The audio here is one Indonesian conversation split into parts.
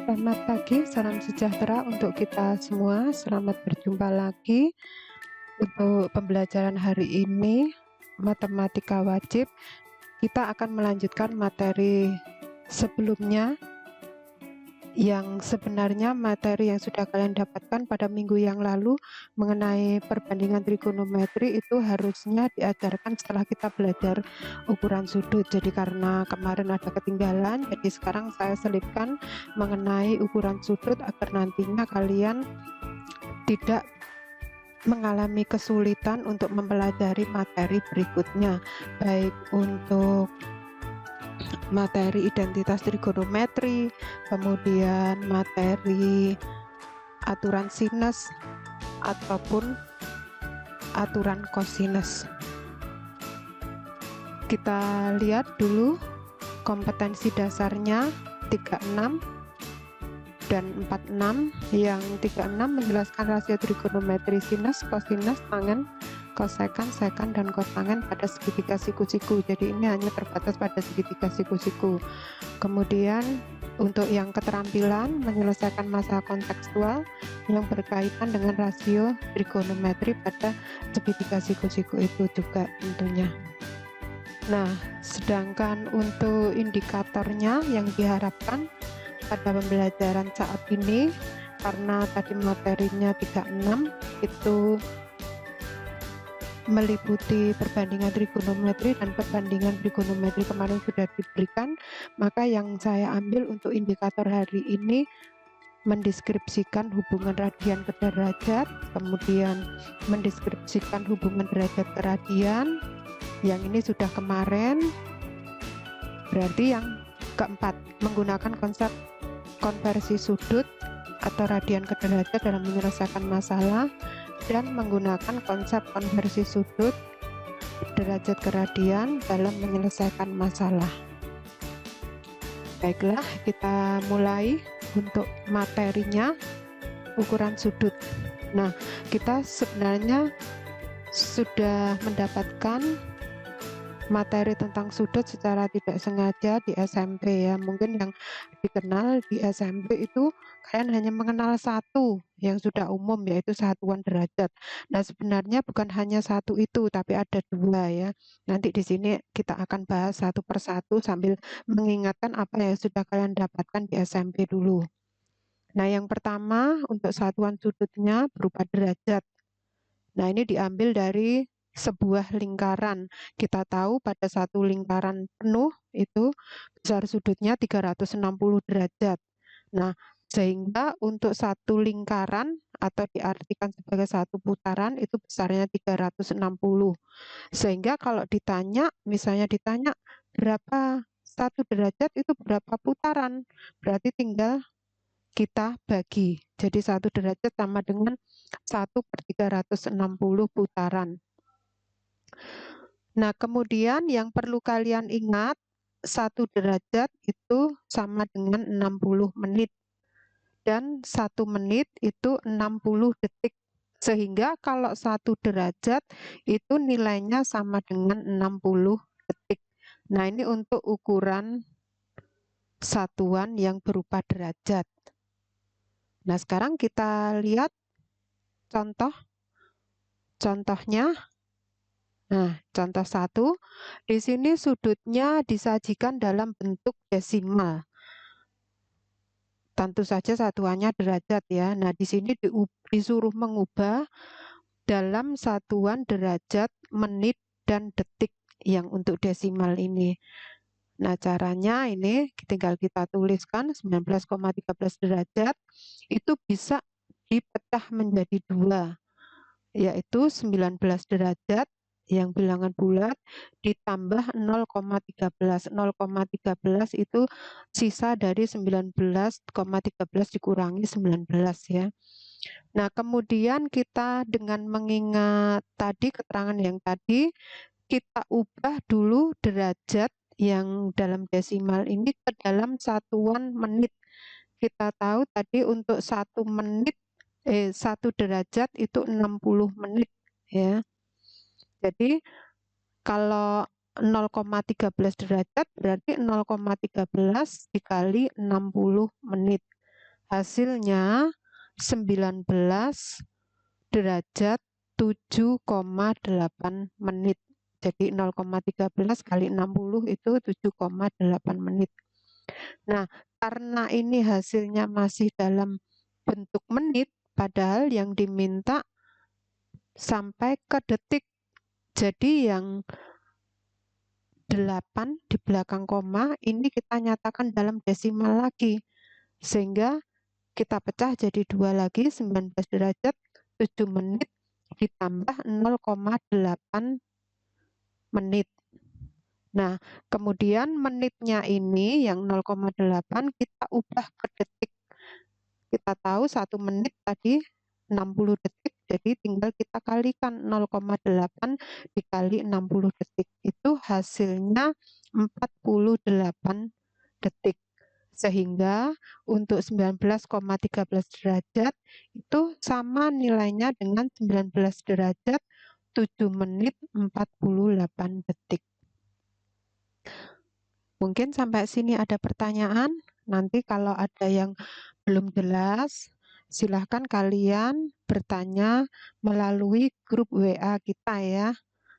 Selamat pagi, salam sejahtera untuk kita semua. Selamat berjumpa lagi untuk pembelajaran hari ini, matematika wajib. Kita akan melanjutkan materi sebelumnya, yang sebenarnya materi yang sudah kalian dapatkan pada minggu yang lalu mengenai perbandingan trigonometri itu harusnya diajarkan setelah kita belajar ukuran sudut. Jadi karena kemarin ada ketinggalan, jadi sekarang saya selipkan mengenai ukuran sudut agar nantinya kalian tidak mengalami kesulitan untuk mempelajari materi berikutnya, baik untuk materi identitas trigonometri, kemudian materi aturan sinus ataupun aturan kosinus. Kita lihat dulu kompetensi dasarnya 36 dan 46. Yang 36 menjelaskan rasio trigonometri sinus, kosinus, tangen, kosekan, sekan, dan kotangen pada segitiga siku-siku. Jadi ini hanya terbatas pada segitiga siku-siku. Kemudian untuk yang keterampilan menyelesaikan masalah kontekstual yang berkaitan dengan rasio trigonometri pada segitiga siku-siku itu juga tentunya. Nah, sedangkan untuk indikatornya yang diharapkan pada pembelajaran saat ini, karena tadi materinya 36 itu meliputi perbandingan trigonometri dan perbandingan trigonometri kemarin sudah diberikan, maka yang saya ambil untuk indikator hari ini mendeskripsikan hubungan radian ke derajat, kemudian mendeskripsikan hubungan derajat ke radian. Yang ini sudah kemarin. Berarti yang keempat, menggunakan konsep konversi sudut atau radian ke derajat dalam menyelesaikan masalah, dan menggunakan konsep konversi sudut derajat ke radian dalam menyelesaikan masalah. Baiklah, kita mulai untuk materinya, ukuran sudut. Nah, kita sebenarnya sudah mendapatkan materi tentang sudut secara tidak sengaja di SMP ya. Mungkin yang dikenal di SMP itu kalian hanya mengenal satu yang sudah umum, yaitu satuan derajat. Nah, sebenarnya bukan hanya satu itu, tapi ada dua ya. Nanti di sini kita akan bahas satu persatu sambil mengingatkan apa yang sudah kalian dapatkan di SMP dulu. Nah, yang pertama untuk satuan sudutnya berupa derajat. Nah, ini diambil dari sebuah lingkaran. Kita tahu pada satu lingkaran penuh itu besar sudutnya 360 derajat. Nah, sehingga untuk satu lingkaran atau diartikan sebagai satu putaran itu besarnya 360. Sehingga kalau ditanya, misalnya ditanya berapa satu derajat itu berapa putaran, berarti tinggal kita bagi. Jadi satu derajat sama dengan 1/360 putaran. Nah, kemudian yang perlu kalian ingat, 1 derajat itu sama dengan 60 menit. Dan 1 menit itu 60 detik. Sehingga kalau 1 derajat itu nilainya sama dengan 60 detik. Nah, ini untuk ukuran satuan yang berupa derajat. Nah, sekarang kita lihat contohnya. Nah, contoh 1, di sini sudutnya disajikan dalam bentuk desimal. Tentu saja satuannya derajat ya. Nah, di sini disuruh mengubah dalam satuan derajat, menit, dan detik yang untuk desimal ini. Nah, caranya ini tinggal kita tuliskan 19,13 derajat itu bisa dipecah menjadi 2, yaitu 19 derajat yang bilangan bulat ditambah 0,13. 0,13 itu sisa dari 19,13 dikurangi 19 ya. Nah, kemudian kita dengan mengingat tadi keterangan yang tadi, kita ubah dulu derajat yang dalam desimal ini ke dalam satuan menit. Kita tahu tadi untuk 1 derajat itu 60 menit ya. Jadi kalau 0,13 derajat berarti 0,13 dikali 60 menit. hasilnya 19 derajat 7,8 menit. Jadi 0,13 kali 60 itu 7,8 menit. Nah, karena ini hasilnya masih dalam bentuk menit, padahal yang diminta sampai ke detik. Jadi yang 8 di belakang koma ini kita nyatakan dalam desimal lagi. Sehingga kita pecah jadi 2 lagi, 19 derajat 7 menit ditambah 0,8 menit. Nah, kemudian menitnya ini yang 0,8 kita ubah ke detik. Kita tahu 1 menit tadi 60 detik, jadi tinggal kita kalikan 0,8 dikali 60 detik. Itu hasilnya 48 detik. Sehingga untuk 19,13 derajat itu sama nilainya dengan 19 derajat 7 menit 48 detik. Mungkin sampai sini ada pertanyaan. Nanti kalau ada yang belum jelas, silahkan kalian bertanya melalui grup WA kita ya.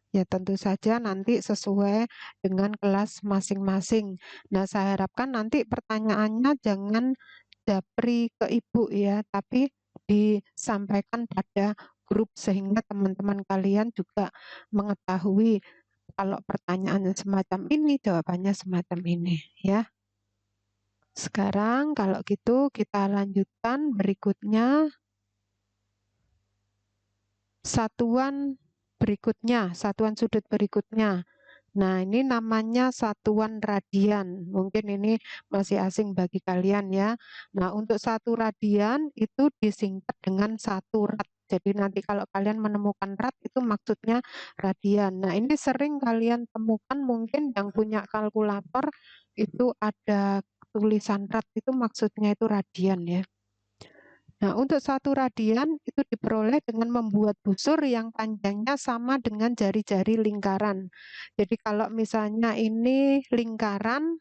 Ya tentu saja nanti sesuai dengan kelas masing-masing. Nah, saya harapkan nanti pertanyaannya jangan japri ke ibu ya, tapi disampaikan pada grup sehingga teman-teman kalian juga mengetahui kalau pertanyaannya semacam ini, jawabannya semacam ini ya. Sekarang kalau gitu kita lanjutkan berikutnya. Satuan berikutnya, satuan sudut berikutnya. Nah, ini namanya satuan radian. Mungkin ini masih asing bagi kalian ya. Nah, untuk 1 radian itu disingkat dengan 1 rad. Jadi nanti kalau kalian menemukan rad itu maksudnya radian. Nah, ini sering kalian temukan mungkin yang punya kalkulator itu ada tulisan rad itu maksudnya itu radian ya. Nah, untuk 1 radian itu diperoleh dengan membuat busur yang panjangnya sama dengan jari-jari lingkaran. Jadi kalau misalnya ini lingkaran,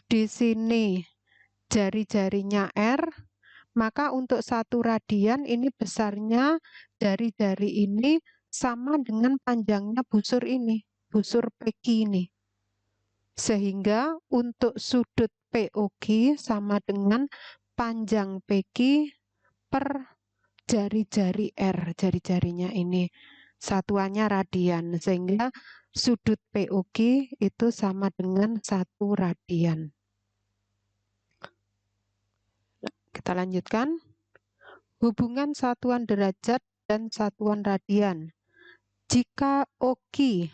di sini jari-jarinya R, maka untuk 1 radian ini besarnya jari-jari ini sama dengan panjangnya busur ini, busur PQ ini. Sehingga untuk sudut POQ sama dengan panjang PQ per jari-jari R, jari-jarinya ini satuannya radian, sehingga sudut POQ itu sama dengan 1 radian. Kita lanjutkan. Hubungan satuan derajat dan satuan radian. Jika OQ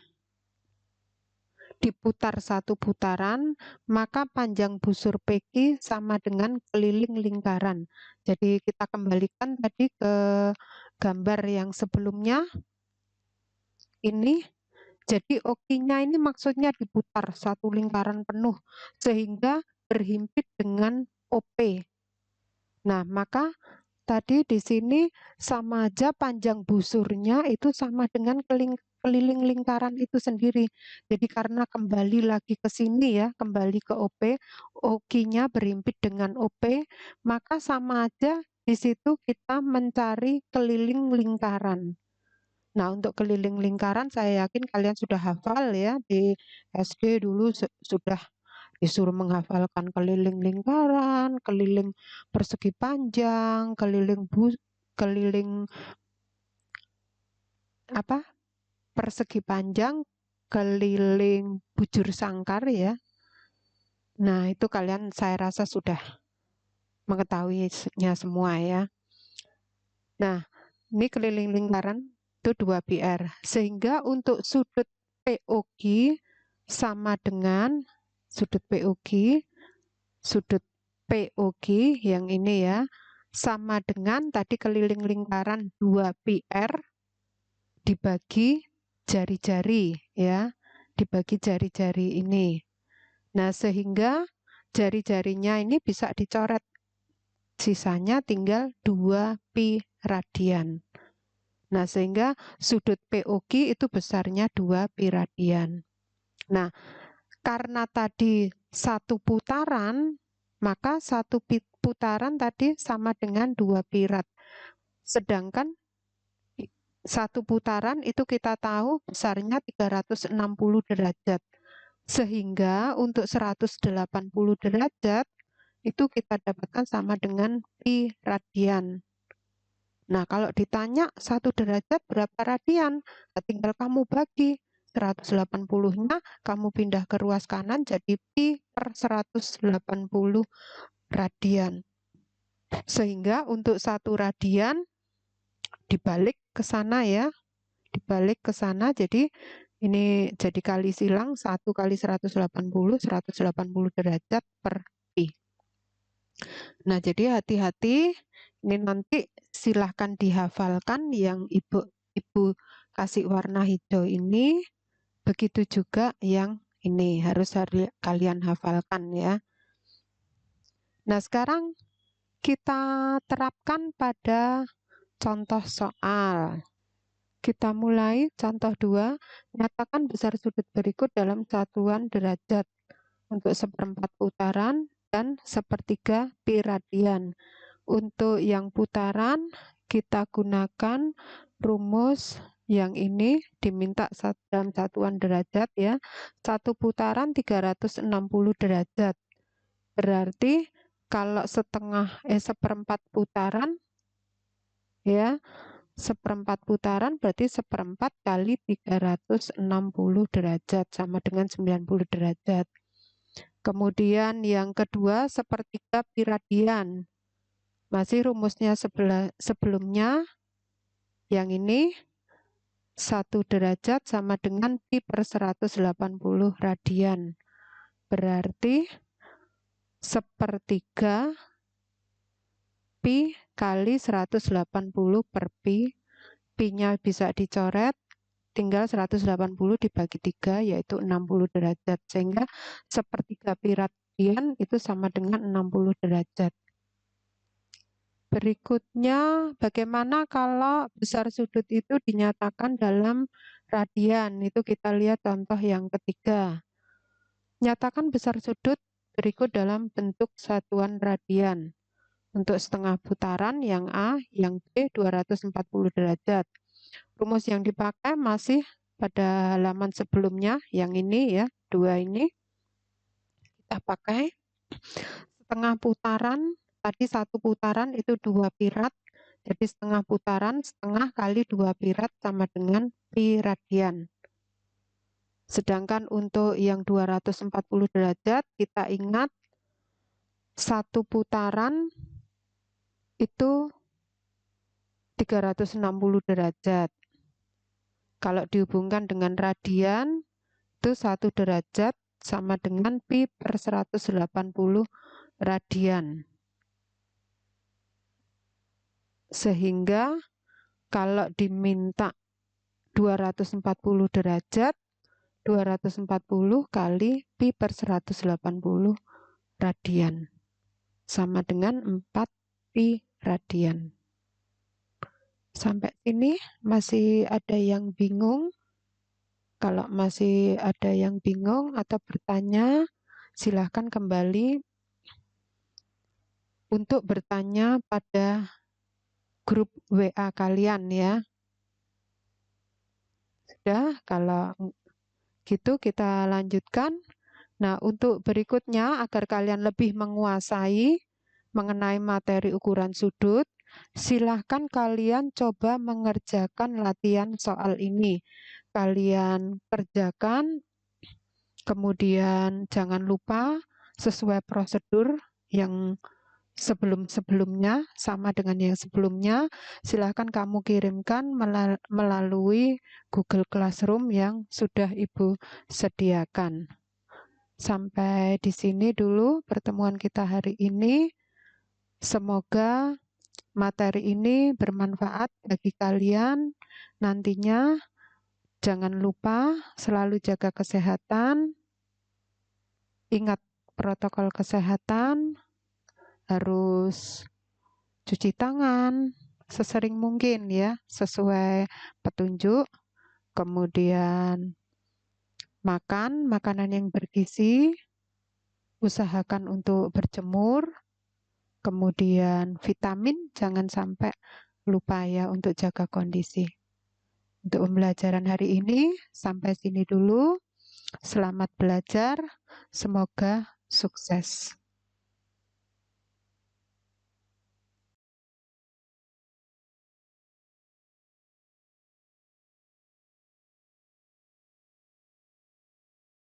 diputar 1 putaran, maka panjang busur PQ sama dengan keliling lingkaran. Jadi kita kembalikan tadi ke gambar yang sebelumnya. Ini, jadi OQ-nya ini maksudnya diputar 1 lingkaran penuh, sehingga berhimpit dengan OP. Nah, maka tadi di sini sama aja panjang busurnya itu sama dengan keliling lingkaran itu sendiri. Jadi karena kembali lagi ke sini ya, kembali ke OP, OQ-nya berhimpit dengan OP, maka sama aja di situ kita mencari keliling lingkaran. Nah, untuk keliling lingkaran saya yakin kalian sudah hafal ya, di SD dulu sudah disuruh menghafalkan keliling lingkaran, keliling persegi panjang, keliling persegi panjang, keliling bujur sangkar ya. Nah, itu kalian saya rasa sudah mengetahuinya semua ya. Nah, ini keliling lingkaran itu 2 PR. Sehingga untuk sudut POQ sama dengan sudut POQ yang ini ya, sama dengan tadi keliling lingkaran 2 PR dibagi jari-jari ya, dibagi jari-jari ini. Nah, sehingga jari-jarinya ini bisa dicoret. Sisanya tinggal 2 pi radian. Nah, sehingga sudut POQ itu besarnya 2 pi radian. Nah, karena tadi 1 putaran, maka 1 putaran tadi sama dengan 2 pirat. Sedangkan satu putaran itu kita tahu besarnya 360 derajat. Sehingga untuk 180 derajat itu kita dapatkan sama dengan pi radian. Nah, kalau ditanya 1 derajat berapa radian? Tinggal kamu bagi 180-nya kamu pindah ke ruas kanan jadi pi per 180 radian. Sehingga untuk 1 radian dibalik ke sana ya. Dibalik ke sana, jadi ini jadi kali silang 1 kali 180 derajat per pi. Nah, jadi hati-hati, ini nanti silahkan dihafalkan yang ibu kasih warna hijau ini, begitu juga yang ini harus kalian hafalkan ya. Nah, sekarang kita terapkan pada contoh soal. Kita mulai contoh 2, nyatakan besar sudut berikut dalam satuan derajat untuk 1/4 putaran dan 1/3 pi radian. Untuk yang putaran kita gunakan rumus yang ini, diminta dalam satuan derajat ya. 1 putaran 360 derajat. Berarti kalau 1/4 putaran ya, 1/4 putaran berarti 1/4 kali 360 derajat sama dengan 90 derajat. Kemudian yang kedua 1/3 pi radian. Masih rumusnya sebelumnya. Yang ini 1 derajat sama dengan pi per 180 radian. Berarti 1/3 pi kali 180 per pi. Pi-nya bisa dicoret, tinggal 180 dibagi 3 yaitu 60 derajat. Sehingga 1/3 pi radian itu sama dengan 60 derajat. Berikutnya, bagaimana kalau besar sudut itu dinyatakan dalam radian? Itu kita lihat contoh yang ketiga. Nyatakan besar sudut berikut dalam bentuk satuan radian. Untuk setengah putaran yang A, yang B 240 derajat. Rumus yang dipakai masih pada halaman sebelumnya, yang ini ya, 2 ini. Kita pakai setengah putaran, tadi 1 putaran itu 2 pirat, jadi setengah putaran, setengah kali 2 pirat sama dengan pi radian. Sedangkan untuk yang 240 derajat, kita ingat 1 putaran itu 360 derajat. Kalau dihubungkan dengan radian, itu 1 derajat sama dengan pi per 180 radian. Sehingga kalau diminta 240 derajat, 240 kali pi per 180 radian. Sama dengan 4 pi radian. Sampai sini masih ada yang bingung? Kalau masih ada yang bingung atau bertanya, silahkan kembali untuk bertanya pada grup WA kalian ya. Sudah, kalau gitu kita lanjutkan. Nah, untuk berikutnya agar kalian lebih menguasai mengenai materi ukuran sudut, silahkan kalian coba mengerjakan latihan soal ini. Kalian kerjakan, kemudian jangan lupa sesuai prosedur yang sebelum-sebelumnya, sama dengan yang sebelumnya, silahkan kamu kirimkan melalui Google Classroom yang sudah Ibu sediakan. Sampai di sini dulu pertemuan kita hari ini. Semoga materi ini bermanfaat bagi kalian. Nantinya jangan lupa selalu jaga kesehatan. Ingat protokol kesehatan, harus cuci tangan sesering mungkin ya, sesuai petunjuk. Kemudian makan makanan yang bergizi, usahakan untuk berjemur, kemudian vitamin, jangan sampai lupa ya untuk jaga kondisi. Untuk pembelajaran hari ini sampai sini dulu. Selamat belajar, semoga sukses.